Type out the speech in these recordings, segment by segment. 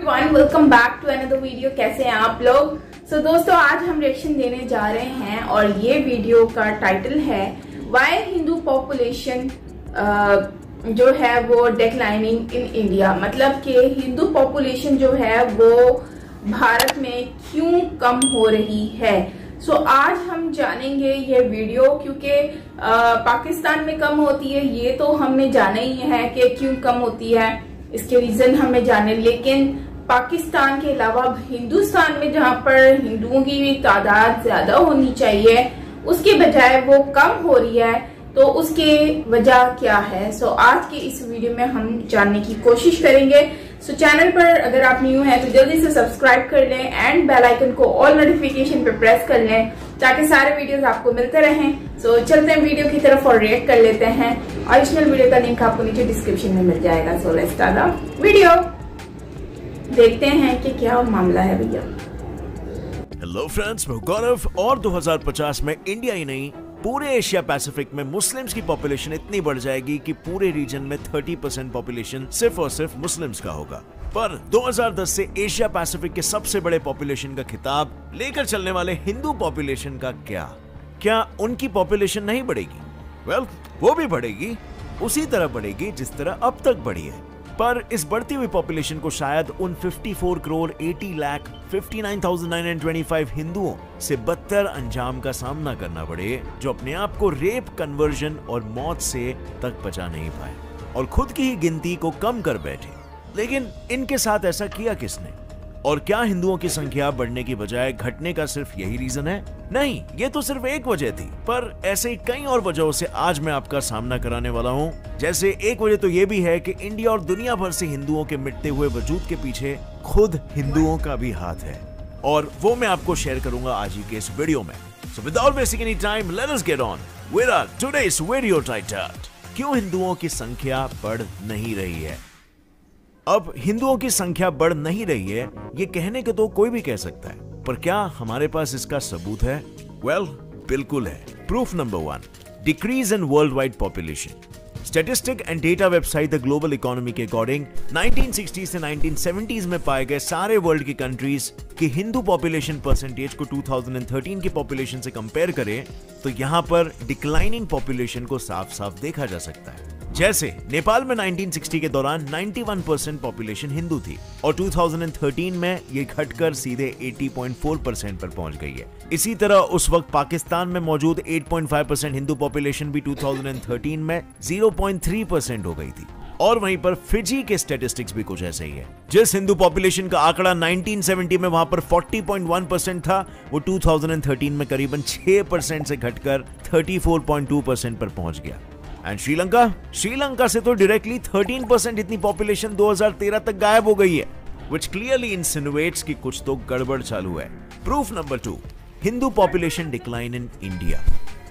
Everyone, welcome back to another video. कैसे हैं आप लोग? दोस्तों, आज हम रिएक्शन देने जा रहे हैं और ये वीडियो का टाइटल है व्हाई हिंदू पॉपुलेशन जो है वो डिक्लाइनिंग इन इंडिया। मतलब कि हिंदू पॉपुलेशन जो है वो भारत में क्यों कम हो रही है। आज हम जानेंगे ये वीडियो, क्योंकि पाकिस्तान में कम होती है ये तो हमने जाना ही है कि क्यों कम होती है, इसके रीजन हमें जाने। लेकिन पाकिस्तान के अलावा हिंदुस्तान में जहां पर हिंदुओं की भी तादाद ज्यादा होनी चाहिए उसके बजाय वो कम हो रही है, तो उसके वजह क्या है। आज के इस वीडियो में हम जानने की कोशिश करेंगे। चैनल पर अगर आप न्यू हैं तो जल्दी से सब्सक्राइब कर लें एंड बेल आइकन को ऑल नोटिफिकेशन पे प्रेस कर लें ताकि सारे वीडियोस आपको मिलते रहें। चलते हैं वीडियो की तरफ और रिएक्ट कर लेते हैं। ओरिजिनल वीडियो का लिंक आपको नीचे डिस्क्रिप्शन में मिल जाएगा। Let's start the video. देखते हैं कि क्या मामला है भैया। हेलो फ्रेंड्स, मैं गौरव। और 2050 में इंडिया ही नहीं पूरे एशिया पैसिफिक में मुस्लिम्स की पॉपुलेशन इतनी बढ़ जाएगी कि पूरे रीजन में 30% पॉपुलेशन सिर्फ और सिर्फ मुस्लिम्स का होगा। पर 2010 से एशिया पैसिफिक के सबसे बड़े पॉपुलेशन का खिताब लेकर चलने वाले हिंदू पॉपुलेशन का क्या उनकी पॉपुलेशन नहीं बढ़ेगी? वो भी बढ़ेगी, उसी तरह बढ़ेगी जिस तरह अब तक बढ़ी है। पर इस बढ़ती हुई पॉपुलेशन को शायद उन 54 करोड़ 80 लाख 59,925 हिंदुओं से बदतर अंजाम का सामना करना पड़े जो अपने आप को रेप, कन्वर्जन और मौत से तक बचा नहीं पाए और खुद की ही गिनती को कम कर बैठे। लेकिन इनके साथ ऐसा किया किसने? और क्या हिंदुओं की संख्या बढ़ने की बजाय घटने का सिर्फ यही रीजन है? नहीं, ये तो सिर्फ एक वजह थी, पर ऐसे कई और वजहों से आज मैं आपका सामना कराने वाला हूँ। जैसे एक वजह तो ये भी है कि इंडिया और दुनिया भर से हिंदुओं के मिटते हुए वजूद के पीछे खुद हिंदुओं का भी हाथ है, और वो मैं आपको शेयर करूंगा आज ही के इस वीडियो में। Without wasting any time, let us get on with our today's video title, क्यों हिंदुओं की संख्या बढ़ नहीं रही है। अब हिंदुओं की संख्या बढ़ नहीं रही है ये कहने के तो कोई भी कह सकता है, पर क्या हमारे पास इसका सबूत है? बिल्कुल है। Proof number 1, decrease in world wide population. Statistic and data website the global economy के अकॉर्डिंग 1960 से 1970s में पाए गए सारे वर्ल्ड की कंट्रीज की हिंदू पॉपुलेशन परसेंटेज को 2013 की पॉपुलेशन से कंपेयर करें तो यहां पर डिक्लाइनिंग पॉपुलेशन को साफ साफ देखा जा सकता है। जैसे नेपाल में 1960 के दौरान 91% पॉपुलेशन हिंदू थी और 2013 में ये घटकर सीधे 80.4% पर पहुंच गई है। इसी तरह उस वक्त पाकिस्तान में मौजूद 8.5% हिंदू पॉपुलेशन भी 2013 में 0.3% हो गई थी। और वहीं पर फिजी के स्टैटिस्टिक्स भी कुछ ऐसे ही है। जिस हिंदू पॉपुलेशन का आंकड़ा 1970 में वहां पर 40.1% था, वो 2013 में करीबन 6% से घटकर 34.2% पर पहुंच गया। एंड श्रीलंका से तो डायरेक्टली 13% इतनी पॉपुलेशन 2013 तक गायब हो गई है, व्हिच क्लियरली इंसिनुएट्स कि कुछ तो गड़बड़ चालू है। Proof number 2, Hindu population decline in India.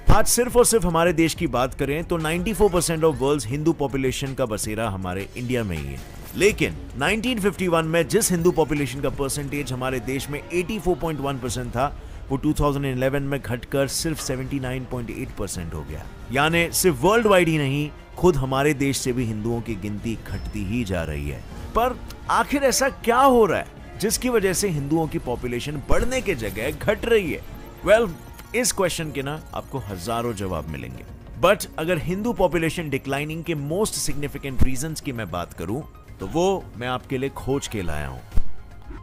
आज सिर्फ और सिर्फ हमारे देश की बात करें तो 94% ऑफ वर्ल्ड्स हिंदू पॉपुलेशन का बसेरा हमारे इंडिया में ही है। लेकिन 1951 में जिस हिंदू पॉपुलेशन का परसेंटेज हमारे देश में 84.1% था, वो 2011 में घटकर सिर्फ 79.8% हो गया। यानी सिर्फ वर्ल्ड वाइड ही नहीं, खुद हमारे देश से भी हिंदुओं की गिनती घटती ही जा रही है। पर आखिर ऐसा क्या हो रहा है जिसकी वजह से हिंदुओं की पॉपुलेशन बढ़ने के जगह घट रही है? इस क्वेश्चन के ना आपको हजारों जवाब मिलेंगे, बट अगर हिंदू पॉपुलेशन डिक्लाइनिंग के मोस्ट सिग्निफिकेंट रीजंस की मैं बात करूं तो वो मैं आपके लिए खोज के लाया हूं।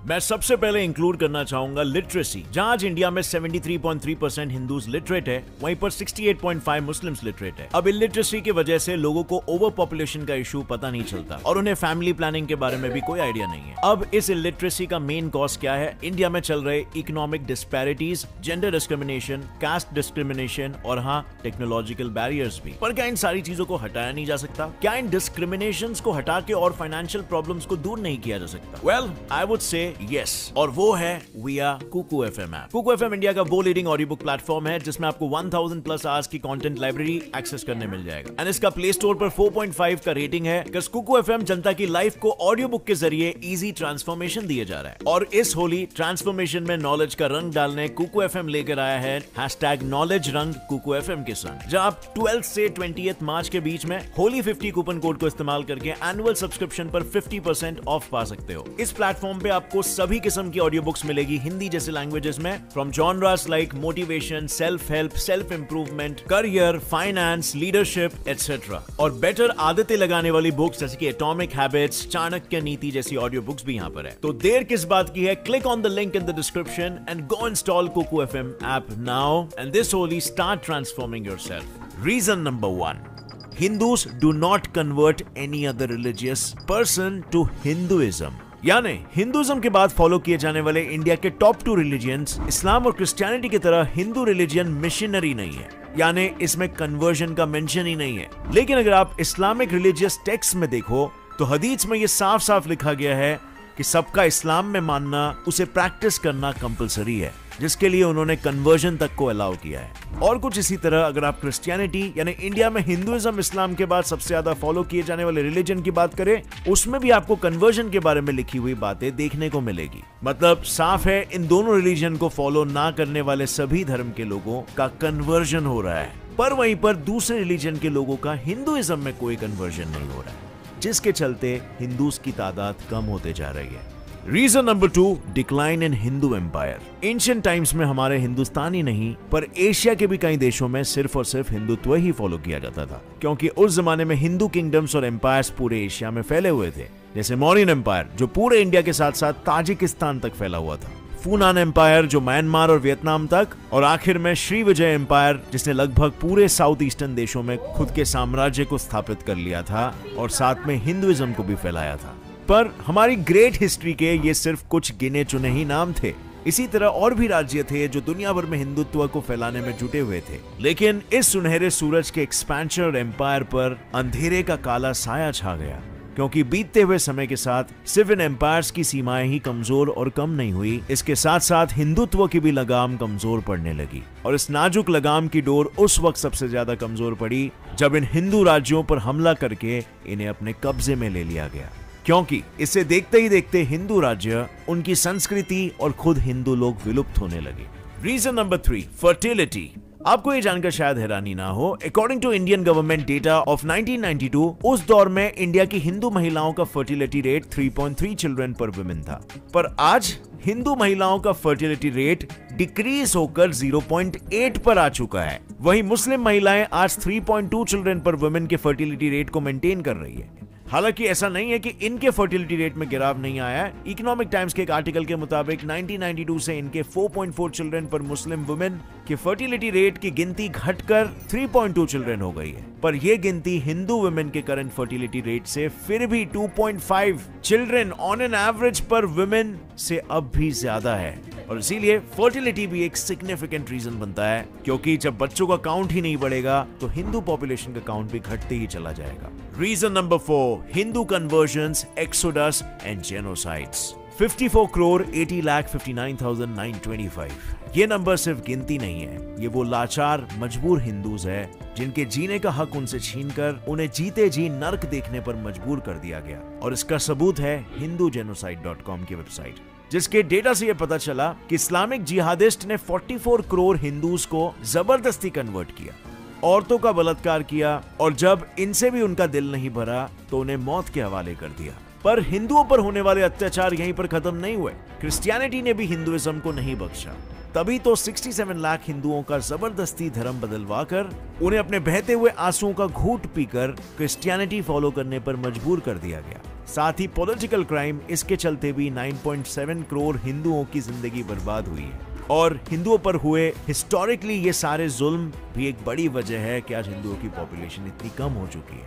मैं सबसे पहले इंक्लूड करना चाहूंगा लिटरेसी। जहां आज इंडिया में 73.3% हिंदूज लिटरेट है, वहीं पर 68.5 मुस्लिम्स लिटरेट है। अब इलिटरेसी की वजह से लोगों को ओवर पॉपुलेशन का इशू पता नहीं चलता और उन्हें फैमिली प्लानिंग के बारे में भी कोई आइडिया नहीं है। अब इस इलिटरेसी का मेन कॉज क्या है? इंडिया में चल रहे economic disparities, gender discrimination, caste discrimination और हाँ, टेक्नोलॉजिकल बैरियर्स भी। पर क्या इन सारी चीजों को हटाया नहीं जा सकता? क्या इन डिस्क्रिमिनेशंस को हटा के और फाइनेंशियल प्रॉब्लम्स को दूर नहीं किया जा सकता? आई वुड से यस, और वो है via Kuku FM app. Kuku FM India का वो लीडिंग ऑडियो बुक प्लेटफॉर्म है जिसमें आपको 1000+ आवर्स की कंटेंट लाइब्रेरी एक्सेस करने मिल जाएगा। एंड इसका प्ले स्टोर पर 4.5 का रेटिंग है। कुकू एफएम जनता की लाइफ को ऑडियो बुक के जरिए इजी ट्रांसफॉर्मेशन दिया जा रहा है, और इस होली ट्रांसफॉर्मेशन में नॉलेज का रंग डालने कुकू एफएम लेकर आया है #नॉलेज रंग कुकू एफएम के संग, जहां आप 12 से 20 मार्च के बीच में होली 50 कूपन कोड को इस्तेमाल करके एनुअल सब्सक्रिप्शन पर 50% ऑफ पा सकते हो। इस प्लेटफॉर्म पे आपको सभी किस्म की ऑडियो बुक्स मिलेगी हिंदी जैसे लैंग्वेजेस में, from genres like motivation, self help, self improvement, career, finance, leadership etcetera, और बेटर आदतें लगाने वाली बुक्स जैसे कि एटॉमिक हैबिट्स, चाणक्य नीति जैसी ऑडियो बुक्स भी यहाँ पर है। तो देर किस बात की है? Click on the link in the description and go install Kuku FM app now and this Holi start transforming yourself. Reason number 1, Hindus do not convert any other religious person to Hinduism। यानी हिंदुइज्म के बाद follow किए जाने वाले India के top 2 religions इस्लाम और Christianity की तरह हिंदू रिलीजियन मिशनरी नहीं है, यानी इसमें कन्वर्जन का मेंशन ही नहीं है। लेकिन अगर आप इस्लामिक रिलीजियस टेक्स्ट में देखो तो हदीस में यह साफ साफ लिखा गया है कि सबका इस्लाम में मानना, उसे प्रैक्टिस करना कंपलसरी है, जिसके लिए उन्होंने कन्वर्जन तक को अलाउ किया है। और कुछ इसी तरह अगर आप क्रिश्चियनिटी यानी इंडिया में हिंदुइज्म इस्लाम के बाद सबसे ज्यादा फॉलो किए जाने वाले रिलीजन की बात करें, उसमें भी आपको कन्वर्जन के बारे में लिखी हुई बातें देखने को मिलेगी। मतलब साफ है इन दोनों रिलीजन को फॉलो ना करने वाले सभी धर्म के लोगों का कन्वर्जन हो रहा है, पर वहीं पर दूसरे रिलीजन के लोगों का हिंदुइज्म में कोई कन्वर्जन नहीं हो रहा है, जिसके चलते हिंदूज की तादाद कम होते जा रही है। Reason number 2, decline in Hindu empire. Ancient times में हमारे हिंदुस्तान ही नहीं पर एशिया के भी कई देशों में सिर्फ और सिर्फ हिंदुत्व ही फॉलो किया जाता था, क्योंकि उस जमाने में हिंदू किंगडम्स और एम्पायर्स पूरे एशिया में फैले हुए थे। जैसे मौर्यन एम्पायर जो पूरे इंडिया के साथ साथ ताजिकिस्तान तक फैला हुआ था, फूनान एम्पायर जो म्यांमार और वियतनाम तक, और आखिर में श्रीविजय एम्पायर जिसने लगभग पूरे साउथ ईस्टर्न देशों में खुद के साम्राज्य को स्थापित कर लिया था और साथ में हिंदुइज्म को भी फैलाया था। पर हमारी ग्रेट हिस्ट्री के ये सिर्फ कुछ गिने चुने ही नाम थे। इसी तरह और भी राज्य थे जो दुनिया भर में हिंदुत्व को फैलाने में जुटे हुए थे, लेकिन इस सुनहरे सूरज के एक्सपेंशन और एम्पायर पर अंधेरे का काला साया छा गया, क्योंकि बीतते हुए समय के साथ सिर्फ इन एम्पायर्स की सीमाएं ही कमजोर और कम नहीं हुई, इसके साथ साथ हिंदुत्व की भी लगाम कमजोर पड़ने लगी। और इस नाजुक लगाम की डोर उस वक्त सबसे ज्यादा कमजोर पड़ी जब इन हिंदू राज्यों पर हमला करके इन्हें अपने कब्जे में ले लिया गया, क्योंकि इसे देखते ही देखते हिंदू राज्य, उनकी संस्कृति और खुद हिंदू लोग विलुप्त होने लगे। Reason number 3, fertility. आपको ये जानकर शायद हैरानी ना हो, according to Indian government data of 1992, उस दौर में इंडिया की हिंदू महिलाओं का fertility rate 3.3 children per women था, पर आज हिंदू महिलाओं का फर्टिलिटी रेट डिक्रीज होकर 0.8 पर आ चुका है। वहीं मुस्लिम महिलाएं आज 3.2 चिल्ड्रन पर वुमेन के फर्टिलिटी रेट को मेंटेन कर रही है। हालांकि ऐसा नहीं है कि इनके फर्टिलिटी रेट में गिराव नहीं आया है। इकोनॉमिक टाइम्स के एक आर्टिकल के मुताबिक 1992 से इनके 4.4 चिल्ड्रन पर मुस्लिम वुमेन की फर्टिलिटी रेट की गिनती घटकर 3.2 चिल्ड्रन हो गई है, पर यह गिनती हिंदू वुमेन के करंट फर्टिलिटी रेट से फिर भी 2.5 चिल्ड्रन ऑन एन एवरेज पर वुमेन से अब भी ज्यादा है। और इसीलिए फर्टिलिटी भी एक सिग्निफिकेंट रीजन बनता है, क्योंकि जब बच्चों का काउंट ही नहीं बढ़ेगा तो हिंदू पॉपुलेशन का काउंट भी घटते ही चला जाएगा। Reason number 4, Hindu conversions, exodus and genocides. 54 crore 80,59,925। ये नंबर सिर्फ गिनती नहीं है, ये वो लाचार मजबूर हिंदूज है जिनके जीने का हक उनसे छीनकर उन्हें जीते जी नर्क देखने पर मजबूर कर दिया गया। और इसका सबूत है hindugenocide.com की वेबसाइट, जिसके डेटा से यह पता चला कि इस्लामिक जिहादिस्ट ने 44 करोड़ हिंदूज को जबरदस्ती कन्वर्ट किया, औरतों का बलात्कार किया, और जब इनसे भी उनका दिल नहीं भरा तो उन्हें मौत के हवाले कर दिया। पर हिंदुओं पर होने वाले अत्याचार यहीं पर खत्म नहीं हुए। क्रिश्चियनिटी ने भी हिंदुइज्म को नहीं बख्शा। तभी तो 67 लाख हिंदुओं का जबरदस्ती धर्म बदलवाकर उन्हें अपने बहते हुए आंसुओं का घूंट पीकर क्रिश्चियनिटी फॉलो करने पर मजबूर कर दिया गया। साथ ही पॉलिटिकल क्राइम, इसके चलते भी 9.7 करोड़ हिंदुओं की जिंदगी बर्बाद हुई है। और हिंदुओं पर हुए हिस्टोरिकली ये सारे जुल्म भी एक बड़ी वजह है कि आज हिंदुओं की पॉपुलेशन इतनी कम हो चुकी है।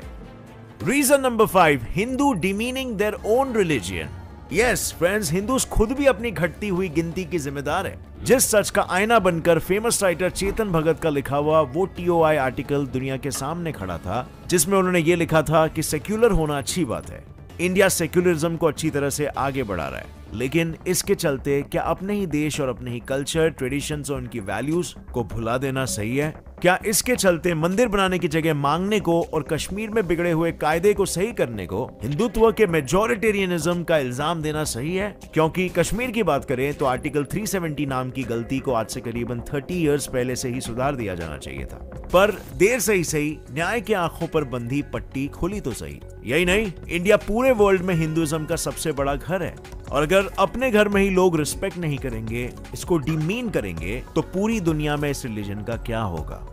Reason number 5, Hindu demeaning their own religion. Yes friends, Hindus खुद भी अपनी घटती हुई गिनती की जिम्मेदार है। जिस सच का आईना बनकर फेमस राइटर चेतन भगत का लिखा हुआ वो TOI आर्टिकल दुनिया के सामने खड़ा था, जिसमें उन्होंने ये लिखा था कि सेक्युलर होना अच्छी बात है, इंडिया सेक्युलरिज्म को अच्छी तरह से आगे बढ़ा रहा है, लेकिन इसके चलते क्या अपने ही देश और अपने ही कल्चर, ट्रेडिशंस और उनकी वैल्यूज को भुला देना सही है? क्या इसके चलते मंदिर बनाने की जगह मांगने को और कश्मीर में बिगड़े हुए कायदे को सही करने को हिंदुत्व के मेजॉरिटेरियनिज्म का इल्जाम देना सही है? क्योंकि कश्मीर की बात करें तो आर्टिकल 370 नाम की गलती को आज से करीबन 30 इयर्स पहले से ही सुधार दिया जाना चाहिए था, पर देर से ही सही, न्याय की आंखों पर बंधी पट्टी खुली तो सही। यही नहीं, इंडिया पूरे वर्ल्ड में हिंदुइज्म का सबसे बड़ा घर है, और अगर अपने घर में ही लोग रिस्पेक्ट नहीं करेंगे, इसको डिमीन करेंगे, तो पूरी दुनिया में इस रिलीजन का क्या होगा?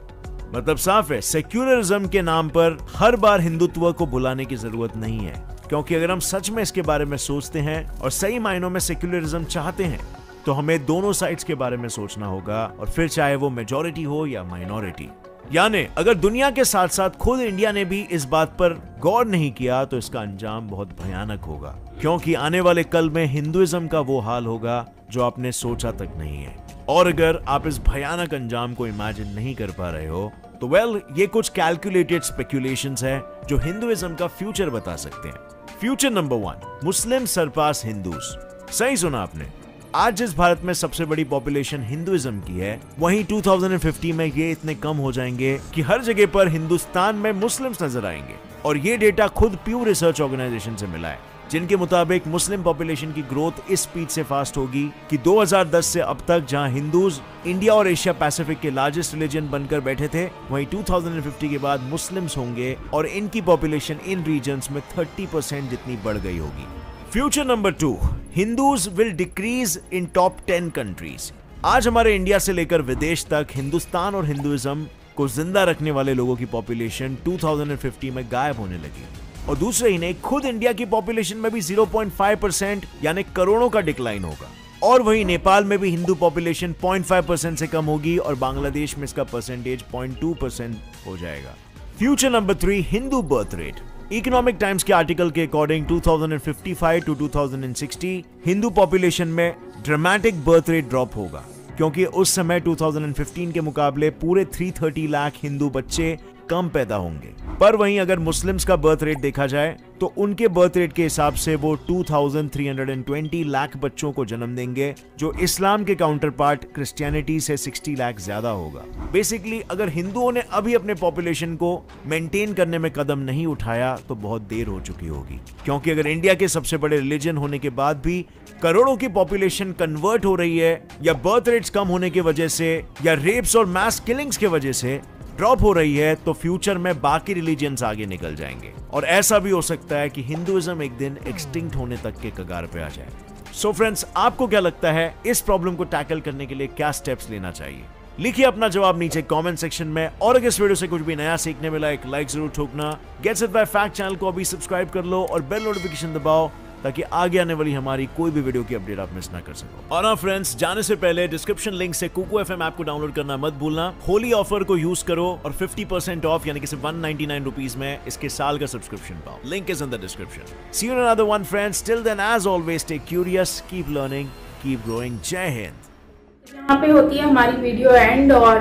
मतलब साफ है, सेक्युलरिज्म के नाम पर हर बार हिंदुत्व को भुलाने की जरूरत नहीं है, क्योंकि अगर हम सच में इसके बारे में सोचते हैं और सही मायनों में सेक्युलरिज्म चाहते हैं, तो हमें दोनों साइड्स के बारे में सोचना होगा, और फिर चाहे वो मेजॉरिटी हो या माइनॉरिटी। यानी अगर दुनिया के साथ साथ खुद इंडिया ने भी इस बात पर गौर नहीं किया, तो इसका अंजाम बहुत भयानक होगा, क्योंकि आने वाले कल में हिंदुइज्म का वो हाल होगा जो आपने सोचा तक नहीं है। और अगर आप इस भयानक अंजाम को इमेजिन नहीं कर पा रहे हो, तो ये कुछ कैलकुलेटेड स्पेक्यूलेशंस है जो हिंदुइज्म का फ्यूचर बता सकते हैं। फ्यूचर नंबर 1, मुस्लिम सरपास हिंदूस। सही सुना आपने। आज जिस भारत में सबसे बड़ी पॉपुलेशन हिंदुइज्म की है, वहीं 2050 में ये इतने कम हो जाएंगे कि हर जगह पर हिंदुस्तान में मुस्लिम्स नजर आएंगे। और ये डेटा खुद प्यू रिसर्च ऑर्गेनाइजेशन से मिला है, जिनके मुताबिक मुस्लिम पॉपुलेशन की ग्रोथ इस स्पीड से फास्ट होगी कि 2010 से अब तक जहां हिंदूज इंडिया और एशिया पैसिफिक के लार्जेस्ट रिलीजन बनकर बैठे थे, वहीं 2050 के बाद मुस्लिम्स होंगे और इनकी पॉपुलेशन इन रीजन्स में 30% जितनी बढ़ गई होगी। Future number 2, Hindus will decrease in top 10 countries. आज हमारे इंडिया से लेकर विदेश तक हिंदुस्तान और हिंदुइज्म को जिंदा रखने वाले लोगों की पॉपुलेशन 2050 में गायब होने लगी। और दूसरे ही नहीं, खुद इंडिया की पॉपुलेशन में भी 0.5% यानी करोड़ों का डिक्लाइन होगा। और वहीं नेपाल में भी हिंदू पॉपुलेशन 0.5% से कम होगी, और बांग्लादेश में इसका परसेंटेज 0.2% हो जाएगा। Future number 3, Hindu birth rate. Economic times के आर्टिकल के अकॉर्डिंग 2055 टू 2060 हिंदू पॉपुलेशन में ड्रामेटिक बर्थ रेट ड्रॉप होगा, क्योंकि उस समय 2015 के मुकाबले पूरे 330 लाख हिंदू बच्चे कम पैदा होंगे। पर वहीं अगर मुस्लिम्स का बर्थ रेट देखा जाए, तो उनके बर्थ रेट के हिसाब से वो 2320 लाख बच्चों को जन्म देंगे, जो इस्लाम के काउंटर पार्ट क्रिश्चियनिटी से 60 लाख ज्यादा होगा। बेसिकली अगर हिंदुओं ने अभी अपने पॉपुलेशन को मेंटेन करने में कदम नहीं उठाया, तो बहुत देर हो चुकी होगी, क्योंकि अगर इंडिया के सबसे बड़े रिलीजन होने के बाद भी करोड़ों की पॉपुलेशन कन्वर्ट हो रही है, या बर्थ रेट्स कम होने की वजह से, या रेप्स और मास किलिंग्स की वजह से ड्रॉप हो रही है, तो फ्यूचर में बाकी रिलीजियंस आगे निकल जाएंगे, और ऐसा भी हो सकता है कि हिंदुइज्म एक दिन एक्सटिंक्ट होने तक के कगार पे आ जाए। सो फ्रेंड्स, आपको क्या लगता है इस प्रॉब्लम को टैकल करने के लिए क्या स्टेप्स लेना चाहिए? लिखिए अपना जवाब नीचे कमेंट सेक्शन में, और अगर इस वीडियो से कुछ भी नया सीखने मिला, एक लाइक जरूर ठोकना। Gets it by fact channel को अभी सब्सक्राइब कर लो और बेल नोटिफिकेशन दबाओ, ताकि आगे आने वाली हमारी कोई भी वीडियो की अपडेट आप मिस ना कर सको। और हाँ फ्रेंड्स, जाने से पहले डिस्क्रिप्शन लिंक से कुकू एफएम ऐप को डाउनलोड करना मत भूलना। होली ऑफर को यूज करो और 50% ऑफ यानी कि सिर्फ 199 रुपीज में इसके साल का सब्सक्रिप्शन पाओ। Link is in the description. See you in another one friends, till then as always stay curious, keep learning, keep growing. Jai Hind. यहाँ पे होती है हमारी वीडियो एंड, और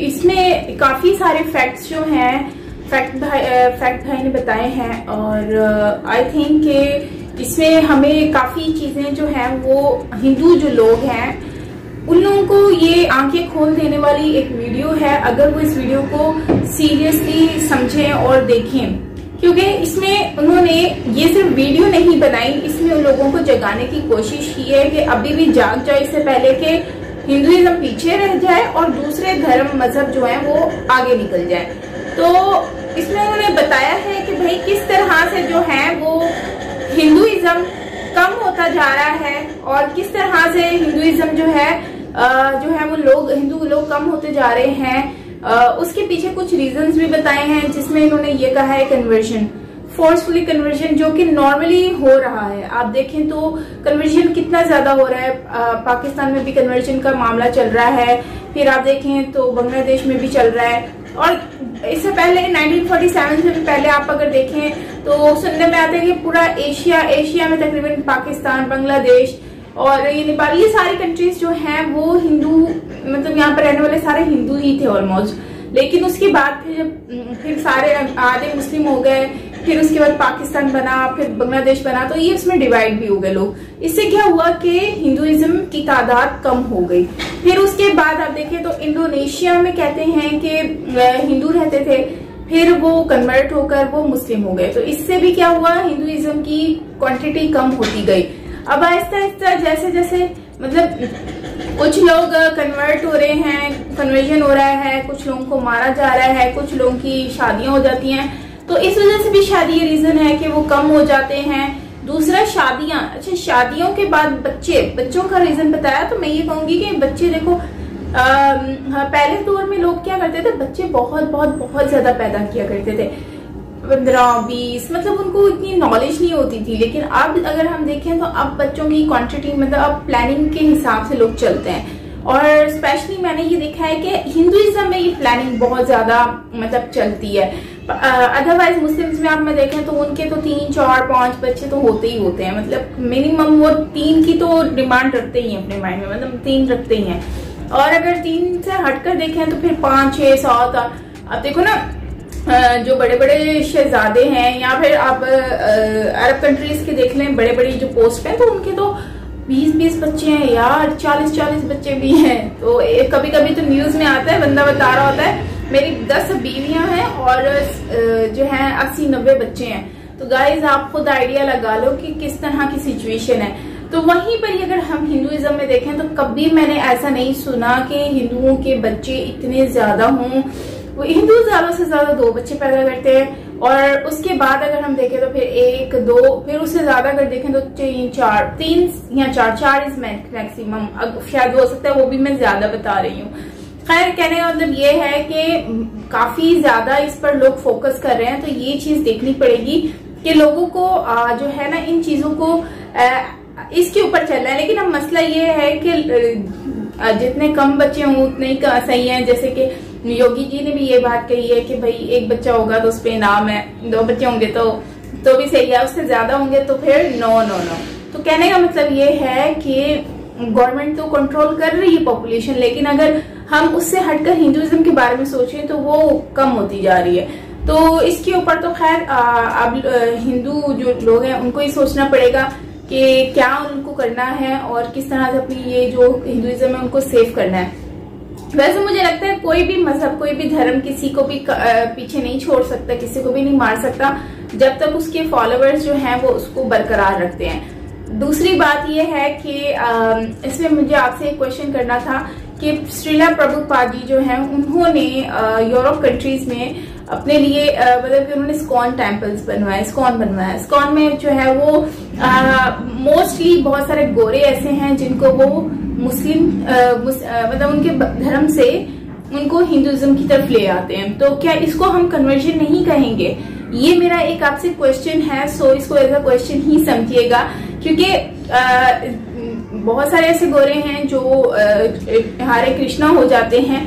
इसमें काफी सारे फैक्ट्स जो हैं फैक्ट भाई ने बताए हैं, और आई थिंक कि इसमें हमें काफी चीजें जो हैं वो हिंदू जो लोग हैं उन लोगों को ये आंखें खोल देने वाली एक वीडियो है, अगर वो इस वीडियो को सीरियसली समझें और देखें, क्योंकि इसमें उन्होंने ये सिर्फ वीडियो नहीं बनाई, इसमें उन लोगों को जगाने की कोशिश की है कि अभी भी जाग जाओ, इससे पहले कि हिंदुइज्म पीछे रह जाए और दूसरे धर्म मजहब जो है वो आगे निकल जाए। तो इसमें उन्होंने बताया है कि भाई किस तरह से जो है वो हिंदुइज्म कम होता जा रहा है, और किस तरह से हिंदुइज्म जो है वो लोग हिंदू लोग कम होते जा रहे हैं। उसके पीछे कुछ रीजंस भी बताए हैं, जिसमें इन्होंने ये कहा है कन्वर्जन, फोर्सफुली कन्वर्जन जो कि नॉर्मली हो रहा है। आप देखें तो कन्वर्जन कितना ज्यादा हो रहा है, पाकिस्तान में भी कन्वर्जन का मामला चल रहा है, फिर आप देखें तो बांग्लादेश में भी चल रहा है, और इससे पहले 1947 से भी पहले आप अगर देखें तो सुनने में आता है कि पूरा एशिया में तकरीबन पाकिस्तान, बांग्लादेश और ये नेपाल, ये सारी कंट्रीज जो हैं वो हिंदू, मतलब यहाँ पर रहने वाले सारे हिंदू ही थे ऑलमोस्ट। लेकिन उसके बाद फिर सारे आधे मुस्लिम हो गए, फिर उसके बाद पाकिस्तान बना, फिर बांग्लादेश बना, तो ये उसमें डिवाइड भी हो गए लोग। इससे क्या हुआ कि हिंदुइज्म की तादाद कम हो गई। फिर उसके बाद आप देखें तो इंडोनेशिया में कहते हैं कि हिंदू रहते थे, फिर वो कन्वर्ट होकर वो मुस्लिम हो गए। तो इससे भी क्या हुआ, हिंदुइज्म की क्वांटिटी कम होती गई। अब आहिस्ता आहिस्ता जैसे जैसे मतलब कुछ लोग कन्वर्ट हो रहे हैं, कन्वर्जन हो रहा है, कुछ लोगों को मारा जा रहा है, कुछ लोगों की शादियां हो जाती हैं, तो इस वजह से भी शायद ये रीजन है कि वो कम हो जाते हैं। दूसरा शादियां, अच्छा शादियों के बाद बच्चों का रीजन बताया, तो मैं ये कहूंगी कि बच्चे देखो पहले दौर में लोग क्या करते थे, बच्चे बहुत बहुत बहुत ज्यादा पैदा किया करते थे, 15-20, मतलब उनको इतनी नॉलेज नहीं होती थी। लेकिन अब अगर हम देखें तो अब बच्चों की क्वांटिटी मतलब अब प्लानिंग के हिसाब से लोग चलते हैं। और स्पेशली मैंने ये देखा है कि हिंदुइज्म में ये प्लानिंग बहुत ज्यादा मतलब चलती है। अदरवाइज मुस्लिम्स में आप में देखें तो उनके तो 3, 4, 5 बच्चे तो होते ही होते हैं, मतलब मिनिमम वो 3 की तो डिमांड रखते ही हैं अपने माइंड में, मतलब 3 रखते ही हैं। और अगर 3 से हटकर देखें तो फिर 5, 6, 7। अब देखो ना जो बड़े बड़े शहजादे हैं, या फिर आप अरब कंट्रीज के देख लें, बड़े बड़े जो पोस्ट हैं, तो उनके तो 20-20 बच्चे हैं यार, 40-40 बच्चे भी हैं। तो कभी कभी तो न्यूज में आता है, बंदा बता रहा होता है मेरी 10 बीवियां हैं और जो है 80-90 बच्चे हैं। तो गाइज आप खुद आइडिया लगा लो कि किस तरह की सिचुएशन है। तो वहीं पर ही अगर हम हिंदुइज्म में देखें तो कभी मैंने ऐसा नहीं सुना कि हिंदुओं के बच्चे इतने ज्यादा हों। वो हिंदू ज्यादा से ज्यादा 2 बच्चे पैदा करते हैं, और उसके बाद अगर हम देखें तो फिर 1, 2, फिर उससे ज्यादा अगर देखें तो 3 या 4 इज मैक्सिमम। शायद हो सकता है वो भी मैं ज्यादा बता रही हूँ। खैर कहने का मतलब ये है कि काफी ज्यादा इस पर लोग फोकस कर रहे हैं, तो ये चीज देखनी पड़ेगी कि लोगों को जो है ना इन चीजों को इसके ऊपर चल रहा है। लेकिन अब मसला ये है कि जितने कम बच्चे हों उतने ही सही है। जैसे कि योगी जी ने भी ये बात कही है कि भाई 1 बच्चा होगा तो उस पे इनाम है, 2 बच्चे होंगे तो भी सही है, उससे ज्यादा होंगे तो फिर नो। तो कहने का मतलब ये है कि गवर्नमेंट तो कंट्रोल कर रही है पॉपुलेशन, लेकिन अगर हम उससे हटकर हिंदुइज्म के बारे में सोचें तो वो कम होती जा रही है। तो इसके ऊपर तो खैर अब हिंदू जो लोग हैं उनको ही सोचना पड़ेगा कि क्या उनको करना है और किस तरह से अपनी ये जो हिंदुइज्म है उनको सेव करना है। वैसे मुझे लगता है कोई भी मजहब, कोई भी धर्म किसी को भी पीछे नहीं छोड़ सकता, किसी को भी नहीं मार सकता, जब तक उसके फॉलोअर्स जो हैं वो उसको बरकरार रखते हैं। दूसरी बात यह है कि इसमें मुझे आपसे एक क्वेश्चन करना था कि श्रीला प्रभुपाद जी जो हैं उन्होंने यूरोप कंट्रीज में अपने लिए मतलब कि उन्होंने स्कॉन टेम्पल्स बनवाए, स्कॉन बनवाया। स्कॉन में जो है वो मोस्टली बहुत सारे गोरे ऐसे हैं जिनको वो मुस्लिम मतलब उनके धर्म से उनको हिंदुइज्म की तरफ ले आते हैं। तो क्या इसको हम कन्वर्जन नहीं कहेंगे? ये मेरा एक आपसे क्वेश्चन है। सो इसको एज अ क्वेश्चन ही समझिएगा, क्योंकि बहुत सारे ऐसे गोरे हैं जो हरे कृष्णा हो जाते हैं,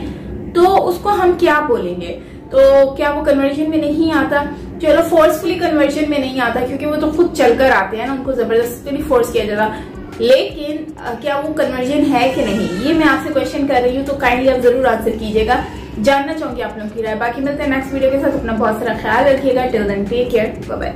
तो उसको हम क्या बोलेंगे? तो क्या वो कन्वर्जन में नहीं आता? चलो फोर्सफुली कन्वर्जन में नहीं आता क्योंकि वो तो खुद चलकर आते हैं ना, उनको जबरदस्ती फोर्स किया जाता। लेकिन क्या वो कन्वर्जन है कि नहीं, ये मैं आपसे क्वेश्चन कर रही हूँ। तो काइंडली आप जरूर आंसर कीजिएगा, जानना चाहूंगी आप लोगों की राय। बाकी मिलते हैं नेक्स्ट वीडियो के साथ। अपना बहुत सारा ख्याल रखिएगा। Till then take care, bye bye.